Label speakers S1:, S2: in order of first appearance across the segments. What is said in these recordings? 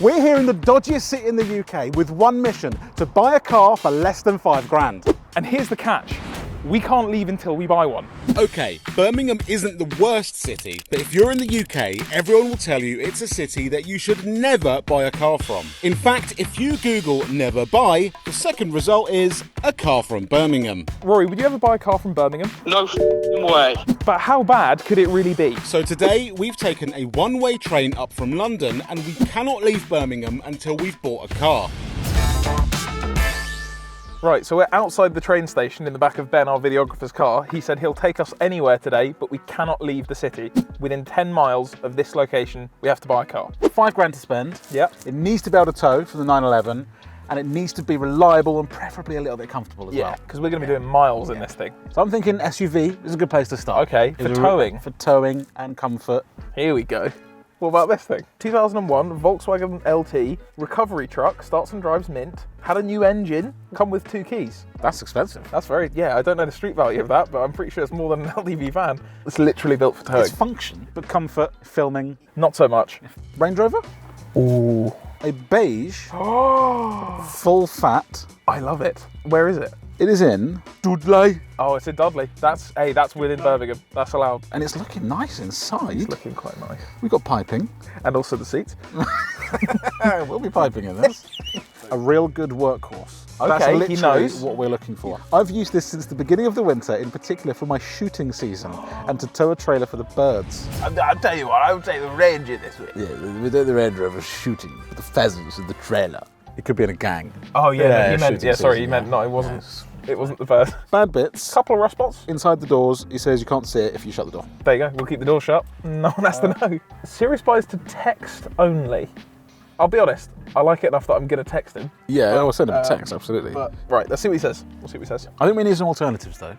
S1: We're here in the dodgiest city in the UK with one mission, to buy a car for less than £5 grand.
S2: And here's the catch. We can't leave until we buy one.
S1: Okay, Birmingham isn't the worst city, but if you're in the UK, everyone will tell you it's a city that you should never buy a car from. In fact, if you Google never buy, the second result is a car from Birmingham.
S2: Rory, would you ever buy a car from Birmingham?
S3: No way.
S2: But how bad could it really be?
S1: So today, we've taken a one-way train up from London and we cannot leave Birmingham until we've bought a car.
S2: Right, so we're outside the train station in the back of Ben, our videographer's car. He said he'll take us anywhere today, but we cannot leave the city. Within 10 miles of this location, we have to buy a car.
S1: £5 to spend.
S2: Yep.
S1: It needs to be able to tow for the 911, and it needs to be reliable and preferably a little bit comfortable as well.
S2: Yeah, because we're going to be doing miles in this thing.
S1: So I'm thinking SUV is a good place to start.
S2: Okay, for towing.
S1: For towing and comfort.
S2: Here we go. What about this thing? 2001 Volkswagen LT, recovery truck, starts and drives mint, had a new engine, come with 2 keys.
S1: That's expensive.
S2: That's yeah, I don't know the street value of that, but I'm pretty sure it's more than an LDV van. It's literally built for towing.
S1: It's function, but comfort, filming.
S2: Not so much.
S1: Range Rover?
S2: Ooh.
S1: A beige, full fat.
S2: I love it. Where is it?
S1: It is in Dudley.
S2: Oh, it's in Dudley. That's within Birmingham. That's allowed.
S1: And it's looking nice inside.
S2: It's looking quite nice.
S1: We've got piping.
S2: And also the seats.
S1: We'll be piping in this. A real good workhorse.
S2: Okay,
S1: That's literally
S2: he knows
S1: what we're looking for. I've used this since the beginning of the winter, in particular for my shooting season, and to tow a trailer for the birds.
S4: I'll tell you what, I would take the Ranger this week.
S1: Yeah, we do the Range Rover shooting for the pheasants in the trailer. It could be in a gang.
S2: Oh yeah,
S1: shooting
S2: sorry,
S1: season,
S2: you meant no, it wasn't. It wasn't the first.
S1: Bad bits.
S2: Couple of rust spots.
S1: Inside the doors, he says you can't see it if you shut the door.
S2: There you go. We'll keep the door shut. No one has to know. Serious buys to text only. I'll be honest. I like it enough that I'm going to text him.
S1: Yeah, I'll send him a text, absolutely.
S2: But, right, let's see what he says. We'll see what he says.
S1: I think we need some alternatives, though.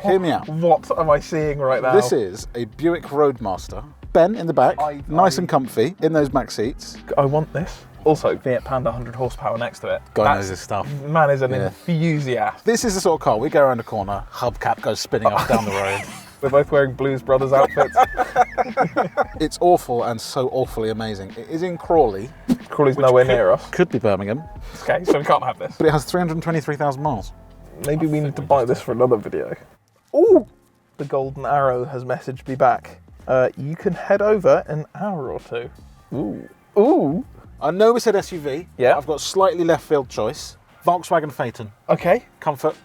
S1: Hear me out.
S2: What am I seeing right now?
S1: This is a Buick Roadmaster. Ben in the back, nice and comfy in those back seats.
S2: I want this. Also, Fiat Panda 100 horsepower next to it.
S1: Guy knows his stuff.
S2: Man is an enthusiast.
S1: This is the sort of car, we go around the corner, hubcap goes spinning off down the road.
S2: We're both wearing Blues Brothers outfits.
S1: It's awful and so awfully amazing. It is in Crawley.
S2: Crawley's nowhere near us.
S1: Could be Birmingham.
S2: Okay, so we can't have this.
S1: But it has 323,000 miles.
S2: Maybe we need to buy this for another video. Ooh! The Golden Arrow has messaged me back. You can head over an hour or two. Ooh. Ooh!
S1: I know we said SUV.
S2: Yeah.
S1: I've got slightly left field choice. Volkswagen Phaeton.
S2: Okay.
S1: Comfort,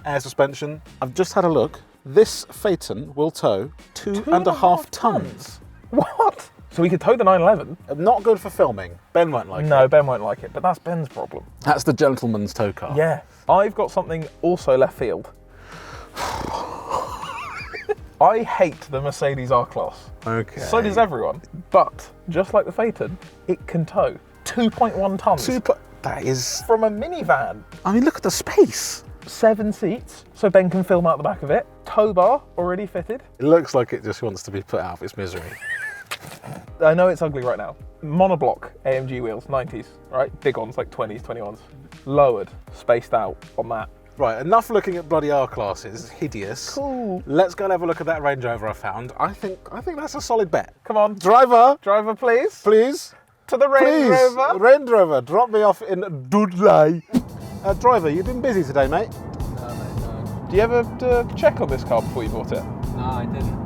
S1: air suspension. I've just had a look. This Phaeton will tow 2.5 tons.
S2: What? So we could tow the 911?
S1: Not good for filming. Ben won't like it.
S2: No, Ben won't like it, but that's Ben's problem.
S1: That's the gentleman's tow car.
S2: Yeah. I've got something also left field. I hate the Mercedes R-Class.
S1: Okay.
S2: So does everyone. But, just like the Phaeton, it can tow 2.1 tons.
S1: That is...
S2: From a minivan.
S1: I mean, look at the space.
S2: 7 seats, so Ben can film out the back of it. Tow bar already fitted.
S1: It looks like it just wants to be put out of its misery.
S2: I know it's ugly right now. Monoblock AMG wheels, 90s, right? Big ones, like 20s, 21s. Lowered, spaced out on that.
S1: Right, enough looking at bloody R-classes. Hideous.
S2: Cool.
S1: Let's go and have a look at that Range Rover I found. I think that's a solid bet.
S2: Come on.
S1: Driver,
S2: please.
S1: please.
S2: To the Range Rover.
S1: Range Rover, drop me off in Dudley. Driver, you've been busy today, mate.
S4: No, mate, no.
S2: Do you ever check on this car before you bought it?
S4: No, I didn't.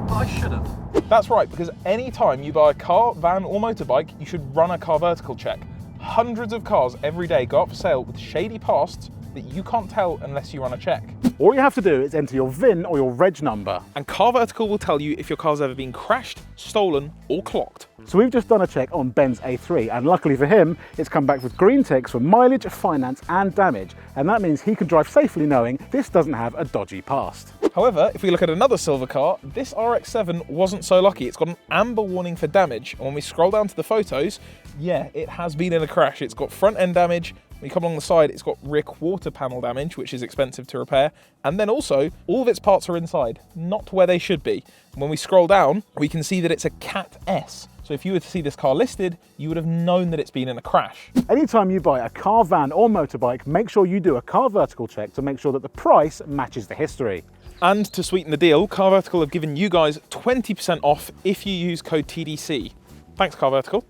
S4: But I should have.
S2: That's right, because any time you buy a car, van or motorbike, you should run a car vertical check. Hundreds of cars every day go up for sale with shady pasts that you can't tell unless you run a check.
S1: All you have to do is enter your VIN or your reg number.
S2: And Car Vertical will tell you if your car's ever been crashed, stolen or clocked.
S1: So we've just done a check on Ben's A3, and luckily for him, it's come back with green ticks for mileage, finance and damage. And that means he can drive safely knowing this doesn't have a dodgy past.
S2: However, if we look at another silver car, this RX-7 wasn't so lucky. It's got an amber warning for damage. And when we scroll down to the photos, yeah, it has been in a crash. It's got front end damage. When you come along the side, it's got rear quarter panel damage, which is expensive to repair. And then also, all of its parts are inside, not where they should be. And when we scroll down, we can see that it's a Cat S. So if you were to see this car listed, you would have known that it's been in a crash.
S1: Anytime you buy a car, van or motorbike, make sure you do a car vertical check to make sure that the price matches the history.
S2: And to sweeten the deal, Car Vertical have given you guys 20% off if you use code TDC. Thanks, Car Vertical.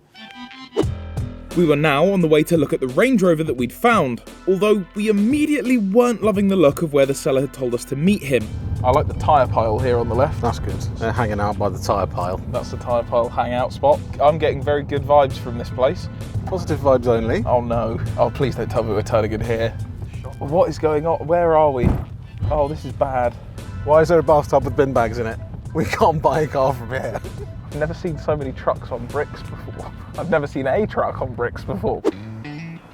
S2: We were now on the way to look at the Range Rover that we'd found, although we immediately weren't loving the look of where the seller had told us to meet him. I like the tyre pile here on the left.
S1: That's good. They're hanging out by the tyre pile.
S2: That's the tyre pile hangout spot. I'm getting very good vibes from this place.
S1: Positive vibes only.
S2: Oh no. Oh, please don't tell me we're turning in here. What is going on? Where are we? Oh, this is bad.
S1: Why is there a bathtub with bin bags in it? We can't buy a car from here.
S2: I've never seen so many trucks on bricks before. I've never seen a truck on bricks before.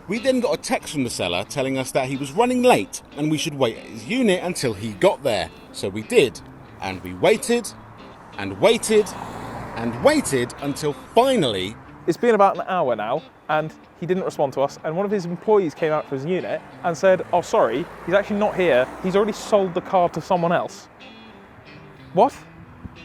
S1: We then got a text from the seller telling us that he was running late and we should wait at his unit until he got there. So we did. And we waited and waited and waited until finally...
S2: It's been about an hour now and he didn't respond to us, and one of his employees came out for his unit and said, oh sorry, he's actually not here, he's already sold the car to someone else. What?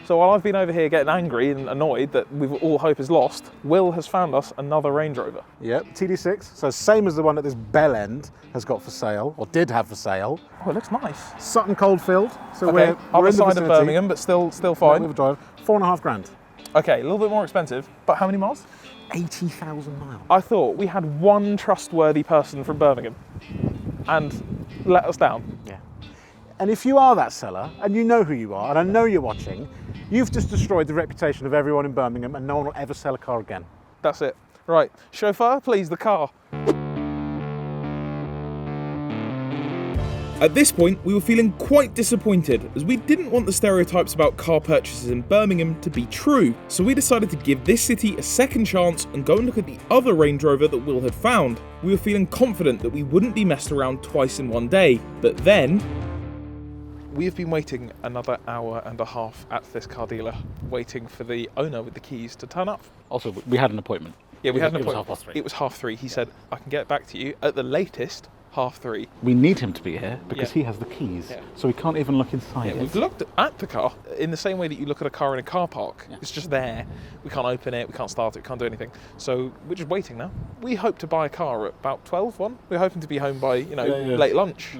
S2: So while I've been over here getting angry and annoyed that all hope is lost, Will has found us another Range Rover.
S1: Yep, TD6, so same as the one that this Bell End has got for sale, or did have for sale.
S2: Oh, it looks nice.
S1: Sutton Coldfield, so
S2: Okay,
S1: we're
S2: other
S1: in the
S2: side of
S1: vicinity.
S2: Birmingham, but still fine.
S1: With a drive, 4.5 grand.
S2: Okay, a little bit more expensive, but how many miles?
S1: 80,000 miles.
S2: I thought we had one trustworthy person from Birmingham and let us down.
S1: Yeah. And if you are that seller, and you know who you are, and I know you're watching, you've just destroyed the reputation of everyone in Birmingham and no one will ever sell a car again.
S2: That's it. Right, chauffeur, please, the car. At this point, we were feeling quite disappointed, as we didn't want the stereotypes about car purchases in Birmingham to be true, so we decided to give this city a second chance and go and look at the other Range Rover that Will had found. We were feeling confident that we wouldn't be messed around twice in one day, but then... We have been waiting another hour and a half at this car dealer, waiting for the owner with the keys to turn up.
S1: Also, we had an appointment.
S2: Yeah, we had an
S1: It was
S2: appointment.
S1: 3:30.
S2: It was 3:30. He said, I can get back to you at the latest 3:30.
S1: We need him to be here because
S2: Yeah.
S1: he has the keys,
S2: Yeah.
S1: so we can't even look inside it.
S2: We've looked at the car in the same way that you look at a car in a car park.
S1: Yeah.
S2: It's just there. We can't open it, we can't start it, we can't do anything. So we're just waiting now. We hope to buy a car at about 12, 1. We're hoping to be home by, late lunch.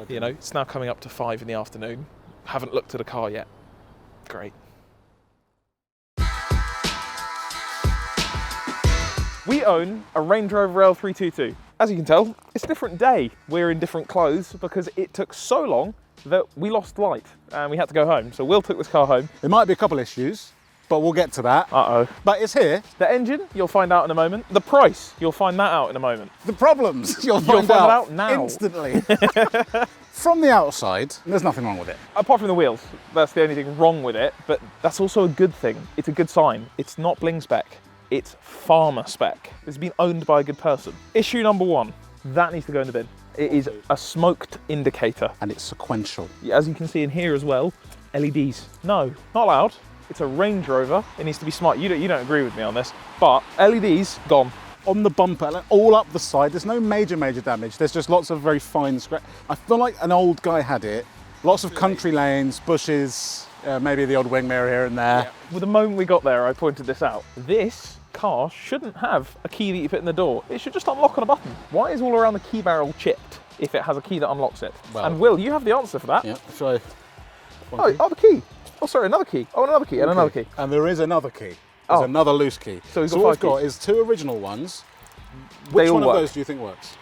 S2: You know, it's now coming up to 5 in the afternoon. Haven't looked at a car yet. Great. We own a Range Rover L322. As you can tell, it's a different day. We're in different clothes because it took so long that we lost light and we had to go home. So Will took this car home.
S1: There might be a couple issues, but we'll get to that.
S2: Uh-oh.
S1: But it's here.
S2: The engine, you'll find out in a moment. The price, you'll find that out in a moment.
S1: The problems, you'll find
S2: find it out now.
S1: instantly. From the outside, there's nothing wrong with it.
S2: Apart from the wheels, that's the only thing wrong with it, but that's also a good thing. It's a good sign. It's not bling spec, it's farmer spec. It's been owned by a good person. Issue number 1, that needs to go in the bin. It is a smoked indicator.
S1: And it's sequential.
S2: As you can see in here as well, LEDs. No, not allowed. It's a Range Rover. It needs to be smart. You don't agree with me on this, but LEDs, gone.
S1: On the bumper, like, all up the side, there's no major damage. There's just lots of very fine scratch. I feel like an old guy had it. Lots of country lanes, bushes, maybe the odd wing mirror here and there.
S2: Yeah. Well, the moment we got there, I pointed this out. This car shouldn't have a key that you put in the door. It should just unlock on a button. Why is all around the key barrel chipped if it has a key that unlocks it?
S1: Well,
S2: and Will, you have the answer for that.
S1: Yeah, so...
S2: Oh, the key. Oh, sorry, another key. Oh, another key and another key.
S1: And there is another key. There's another loose key.
S2: So we've got
S1: what we've
S2: 5
S1: got
S2: keys.
S1: is 2 original ones.
S2: They
S1: Which
S2: all
S1: one
S2: work.
S1: of those do you think works?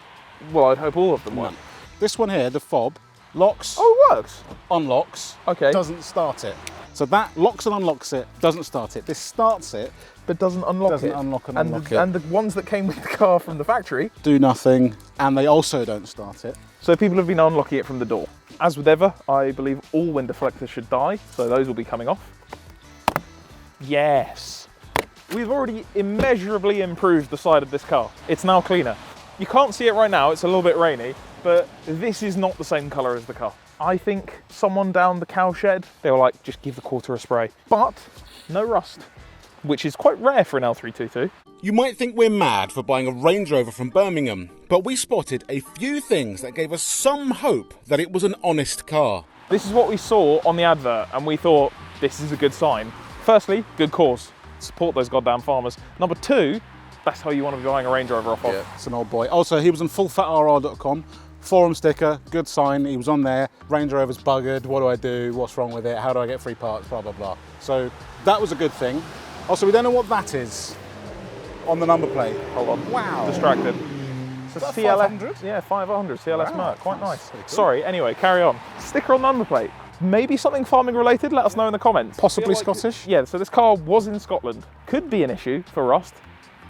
S2: Well, I'd hope all of them work.
S1: None. This one here, the fob, locks,
S2: Oh, it works.
S1: unlocks,
S2: Okay.
S1: doesn't start it. So that locks and unlocks it, doesn't start it. This starts it,
S2: But doesn't unlock
S1: doesn't
S2: it.
S1: unlock and
S2: and
S1: unlock
S2: the,
S1: it.
S2: And the ones that came with the car from the factory.
S1: do nothing, and they also don't start it.
S2: So people have been unlocking it from the door. As with ever, I believe all wind deflectors should die, so those will be coming off. Yes. We've already immeasurably improved the side of this car. It's now cleaner. You can't see it right now, it's a little bit rainy, but this is not the same colour as the car. I think someone down the cow shed, they were like, just give the quarter a spray. But no rust, which is quite rare for an L322.
S1: You might think we're mad for buying a Range Rover from Birmingham, but we spotted a few things that gave us some hope that it was an honest car.
S2: This is what we saw on the advert, and we thought, this is a good sign. Firstly, good cause. Support those goddamn farmers. Number 2, that's how you want to be buying a Range Rover off of.
S1: Yeah, it's an old boy. Also, he was on fullfatrr.com. Forum sticker, good sign. He was on there. Range Rover's buggered. What do I do? What's wrong with it? How do I get free parts? Blah, blah, blah. So that was a good thing. Also, we don't know what that is. on the number plate.
S2: Hold on.
S1: Wow.
S2: Distracted. It's a
S1: that
S2: CLS.
S1: 500?
S2: Yeah, 500 CLS
S1: Wow,
S2: Merc. Quite
S1: that's
S2: nice.
S1: pretty cool.
S2: Sorry, anyway, carry on. Sticker on number plate. Maybe something farming related? Let us know in the comments.
S1: Possibly
S2: Feel like
S1: Scottish?
S2: Yeah, so this car was in Scotland. Could be an issue for rust.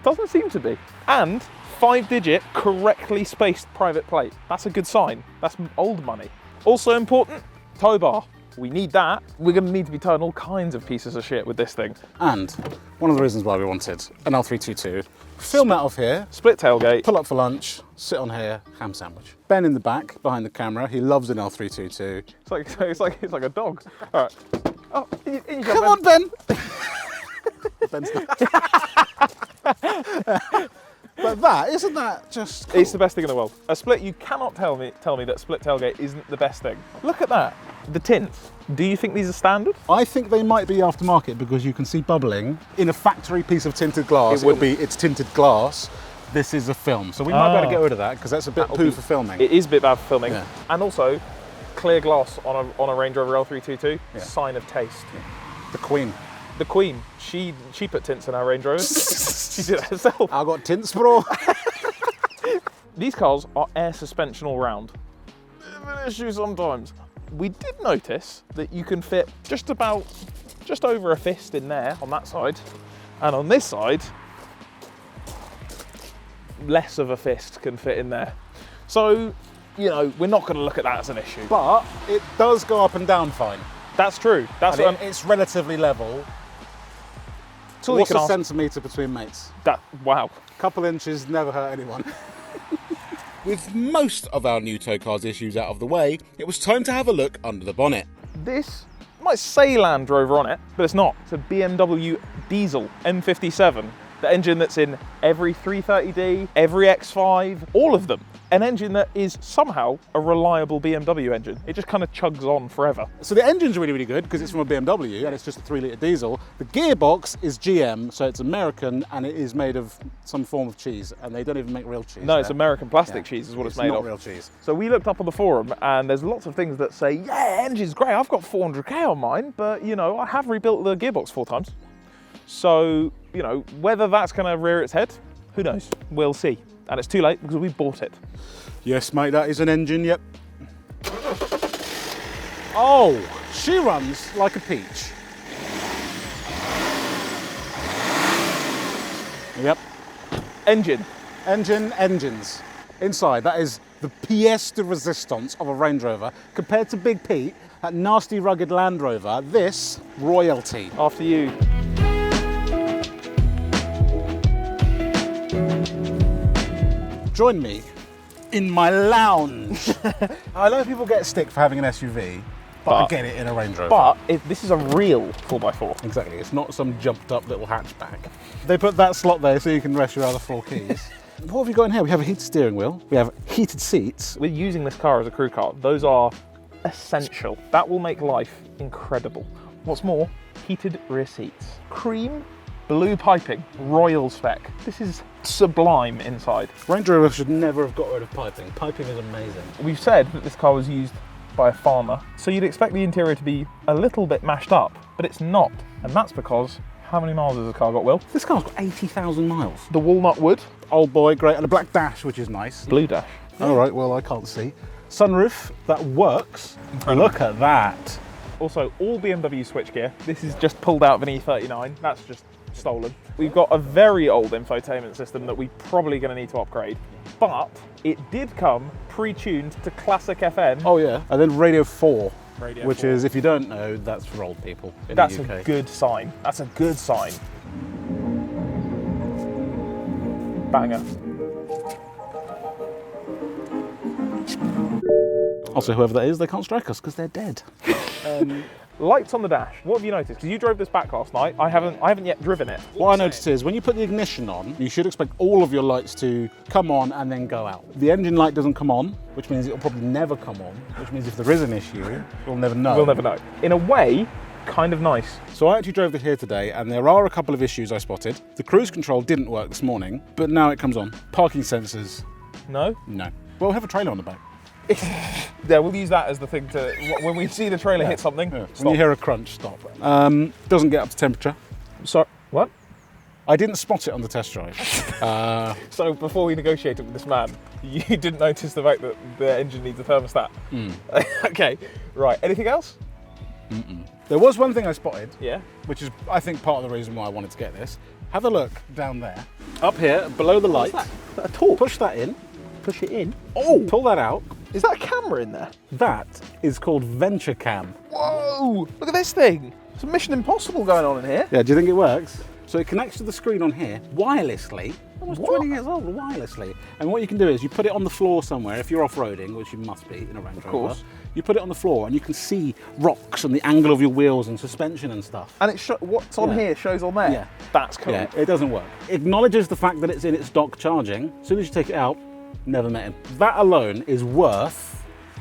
S2: Doesn't seem to be. And 5-digit, correctly spaced private plate. That's a good sign. That's old money. Also important, tow bar. We need that. We're going to need to be towing all kinds of pieces of shit with this thing.
S1: And one of the reasons why we wanted an L322, film that off here,
S2: Split tailgate.
S1: pull up for lunch, sit on here, ham sandwich. Ben in the back, behind the camera, he loves an L322.
S2: It's like a dog. All right. Oh, in you go,
S1: Come on, Ben! Ben's not. But isn't that just cool?
S2: It's the best thing in the world. A split, you cannot tell me that split tailgate isn't the best thing. Look at that. The tints. Do you think these are standard?
S1: I think they might be aftermarket because you can see bubbling in a factory piece of tinted glass. It's tinted glass. This is a film, so we might be able to get rid of that because that's a bit poo for filming.
S2: It is a bit bad for filming.
S1: Yeah.
S2: And also, clear glass on a Range Rover L322,
S1: Yeah.
S2: sign of taste.
S1: The Queen.
S2: The Queen, she put tints in our Range Rovers. She did it herself.
S1: I got tints, bro.
S2: These cars are air suspension all round. Bit of an issue sometimes. We did notice that you can fit just over a fist in there on that side, and on this side, less of a fist can fit in there. So, you know, we're not going to look at that as an issue.
S1: But it does go up and down fine.
S2: That's true. That's
S1: And it's relatively level.
S2: that's all you
S1: What's
S2: can
S1: a
S2: ask.
S1: centimetre between mates?
S2: Wow.
S1: Couple inches never hurt anyone. With most of our new tow cars issues out of the way, it was time to have a look under the bonnet.
S2: This might say Land Rover on it, but it's not. It's a BMW diesel M57. The engine that's in every 330D, every X5, all of them. An engine that is somehow a reliable BMW engine. It just kind of chugs on forever.
S1: So the engine's really, really good because it's from a BMW and it's just a 3-litre diesel. The gearbox is GM, so it's American and it is made of some form of cheese, and they don't even make real cheese.
S2: No, it's
S1: there.
S2: American plastic
S1: Yeah.
S2: cheese is what it's
S1: It's
S2: made
S1: not
S2: of.
S1: real cheese.
S2: So we looked up on the forum and there's lots of things that say, yeah, engine's great, I've got 400k on mine, but you know, I have rebuilt the gearbox 4 times. So, you know, whether that's gonna rear its head, who knows? We'll see. And it's too late because we bought it.
S1: Yes, mate, that is an engine, yep. Oh, she runs like a peach. Yep. Engines. Inside, that is the pièce de résistance of a Range Rover. Compared to Big Pete, that nasty rugged Land Rover, this, royalty.
S2: After you.
S1: Join me in my lounge. I know people get stick for having an SUV, but I get it in a Range Rover.
S2: But this is a real 4x4.
S1: Exactly, it's not some jumped up little hatchback. They put that slot there so you can rest your other 4 keys. What have we got in here? We have a heated steering wheel, we have heated seats.
S2: We're using this car as a crew car. Those are essential. That will make life incredible. What's more, heated rear seats. Cream, blue piping, royal spec. This is sublime inside.
S1: Range Rover should never have got rid of piping. Piping is amazing.
S2: We've said that this car was used by a farmer, so you'd expect the interior to be a little bit mashed up, but it's not. And that's because, how many miles has the car got, Will?
S1: This car's got 80,000 miles.
S2: The walnut wood,
S1: Old boy, great, and a black dash, which is nice.
S2: blue dash.
S1: All right, well, I can't see. Sunroof, that works. Look at that.
S2: Also, all BMW switchgear. This is just pulled out of an E39. That's just stolen. We've got a very old infotainment system that we're probably going to need to upgrade. But it did come pre-tuned to classic FM.
S1: Oh yeah, and then Radio 4,
S2: Radio
S1: which
S2: 4.
S1: is, if you don't know, that's for old people in
S2: That's
S1: the UK.
S2: a good sign. That's a good sign. Banger.
S1: Also, whoever that is, they can't strike us because they're dead.
S2: Lights on the dash. What have you noticed? Because you drove this back last night. I haven't yet driven it.
S1: What I noticed is when you put the ignition on, you should expect all of your lights to come on and then go out. The engine light doesn't come on, which means it'll probably never come on, which means if there is an issue, we'll never know.
S2: We'll never know. In a way, kind of nice.
S1: So I actually drove it here today and there are a couple of issues I spotted. The cruise control didn't work this morning, but now it comes on. Parking sensors,
S2: No?
S1: no. Well, we'll have a trailer on the back.
S2: Yeah, we'll use that as the thing to, when we see the trailer hit something,
S1: Yeah.
S2: stop.
S1: When you hear a crunch, stop. Doesn't get up to temperature.
S2: Sorry, what?
S1: I didn't spot it on the test drive.
S2: So before we negotiated with this man, you didn't notice the fact that the engine needs a thermostat? Okay, right. Anything else?
S1: There was one thing I spotted,
S2: Yeah.
S1: which is, I think, part of the reason why I wanted to get this. Have a look down there. Up here, below the light.
S2: What's that? A torch?
S1: Push that in.
S2: Push it in.
S1: Oh! Pull that out.
S2: Is that a camera in there?
S1: That is called Venture Cam.
S2: Whoa! Look at this thing. Some Mission Impossible going on in here.
S1: Yeah, do you think it works? So it connects to the screen on here wirelessly. Almost
S2: What?
S1: 20 years old, wirelessly. And what you can do is you put it on the floor somewhere, if you're off-roading, which you must be in a Range Rover.
S2: course.
S1: You put it on the floor and you can see rocks and the angle of your wheels and suspension and stuff.
S2: And what's on
S1: Yeah.
S2: here shows on there.
S1: Yeah.
S2: That's cool.
S1: Yeah, it doesn't work. Acknowledges the fact that it's in its dock charging. As soon as you take it out, never met him. That alone is worth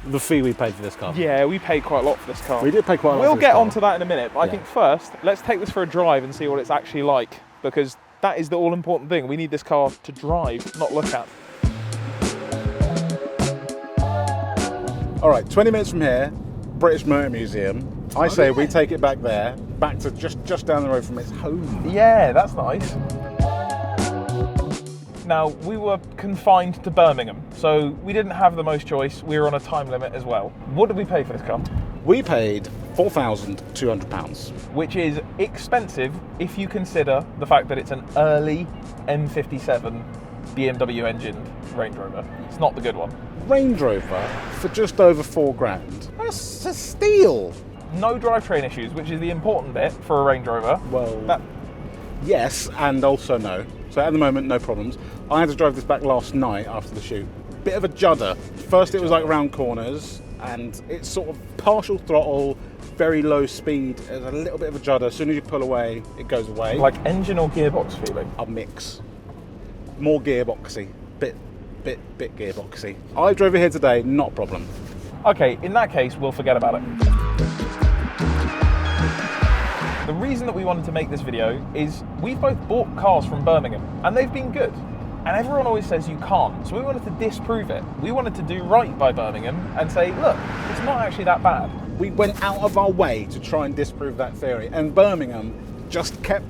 S1: the fee we paid for this car.
S2: Yeah, we paid quite a lot for this car.
S1: We did pay quite a lot
S2: We'll
S1: for this
S2: get
S1: car.
S2: onto that in a minute, but I
S1: Yeah.
S2: think first, let's take this for a drive and see what it's actually like, because that is the all-important thing. We need this car to drive, not look at.
S1: All right, 20 minutes from here, British Motor Museum. I say we take it back there, back to just down the road from its home.
S2: Yeah, that's nice. Now, we were confined to Birmingham, so we didn't have the most choice. We were on a time limit as well. What did we pay for this car?
S1: We paid £4,200.
S2: Which is expensive if you consider the fact that it's an early M57 BMW engined Range Rover. It's not the good one.
S1: Range Rover for just over £4,000. That's a steal.
S2: No drivetrain issues, which is the important bit for a Range Rover.
S1: Well, yes and also no. So at the moment, no problems. I had to drive this back last night after the shoot. Bit of a judder. First it was like round corners and it's sort of partial throttle, very low speed. There's a little bit of a judder. As soon as you pull away, it goes away.
S2: Like engine or gearbox feeling.
S1: A mix. More gearboxy. Bit gearboxy. I drove it here today, not a problem.
S2: Okay, in that case, we'll forget about it. The reason that we wanted to make this video is we've both bought cars from Birmingham and they've been good. And everyone always says you can't, so we wanted to disprove it. We wanted to do right by Birmingham and say, look, it's not actually that bad.
S1: We went out of our way to try and disprove that theory, and Birmingham just kept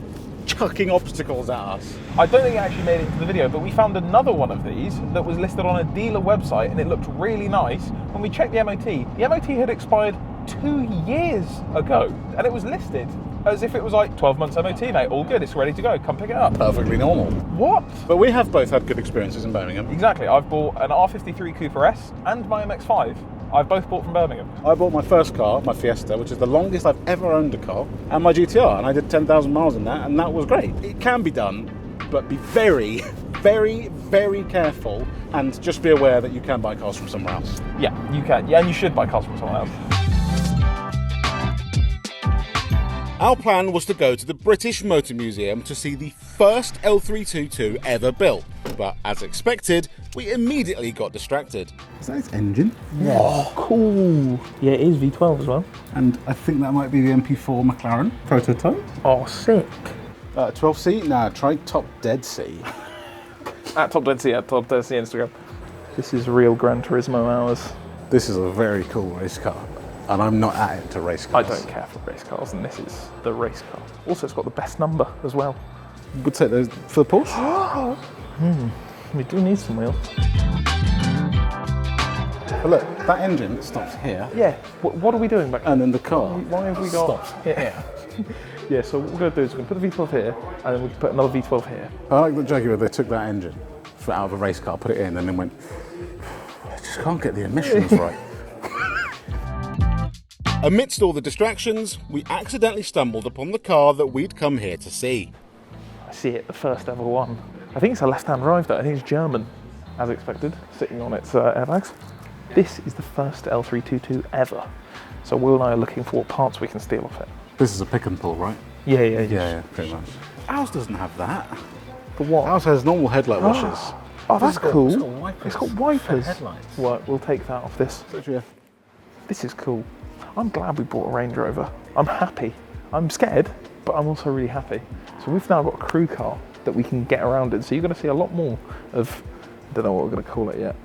S1: chucking obstacles at us.
S2: I don't think it actually made it into the video, but we found another one of these that was listed on a dealer website and it looked really nice. When we checked the MOT had expired 2 years ago and it was listed as if it was like 12 months MOT, mate, all good, it's ready to go, come pick it up.
S1: Perfectly normal.
S2: What?
S1: But we have both had good experiences in Birmingham.
S2: Exactly, I've bought an R53 Cooper S and my MX-5. I've both bought from Birmingham.
S1: I bought my first car, my Fiesta, which is the longest I've ever owned a car, and my GTR, and I did 10,000 miles in that, and that was great. It can be done, but be very, very, very careful, and just be aware that you can buy cars from somewhere else.
S2: Yeah, you can. Yeah, and you should buy cars from someone else.
S1: Our plan was to go to the British Motor Museum to see the first L322 ever built, but as expected, we immediately got distracted. Is that its engine?
S2: Yeah. Cool. Yeah, it is V12 as well.
S1: And I think that might be the MP4 McLaren prototype.
S2: Oh, sick.
S1: 12C? Nah, try Top Dead C.
S2: At Top Dead C Instagram. This is real Gran Turismo hours.
S1: This is a very cool race car, and I'm not at it to race
S2: I
S1: cars.
S2: don't care for race cars, and this is the race car. Also, it's got the best number as well.
S1: Would take those for the Porsche.
S2: We do need some wheels.
S1: But look, that engine stops here,
S2: Yeah. What are we doing back?
S1: and then the car
S2: Why have we got?
S1: stops
S2: Yeah.
S1: here.
S2: Yeah. So what we're going to do is we're going to put the V12 here, and then we can put another V12 here.
S1: I like the Jaguar. They took that engine out of a race car, put it in, and then went. I just can't get the emissions right. Amidst all the distractions, we accidentally stumbled upon the car that we'd come here to see.
S2: I see it, the first ever one. I think it's a left-hand drive though. I think it's German, as expected, sitting on its airbags. This is the first L322 ever. So Will and I are looking for what parts we can steal off it.
S1: This is a pick and pull, right?
S2: Yeah.
S1: Pretty much. Ours doesn't have that.
S2: For what?
S1: Ours has normal headlight washers.
S2: Oh, that's cool.
S1: It's got wipers.
S2: It's got wipers.
S1: for headlights.
S2: Right, we'll take that off this.
S1: It's actually
S2: This is cool. I'm glad we bought a Range Rover. I'm happy. I'm scared, but I'm also really happy. So we've now got a crew car that we can get around in. So you're going to see a lot more of, I don't know what we're going to call it yet,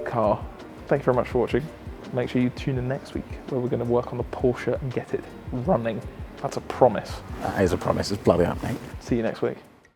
S2: car. Thank you very much for watching. Make sure you tune in next week where we're going to work on the Porsche and get it running. That's a promise.
S1: That is a promise. It's bloody happening.
S2: See you next week.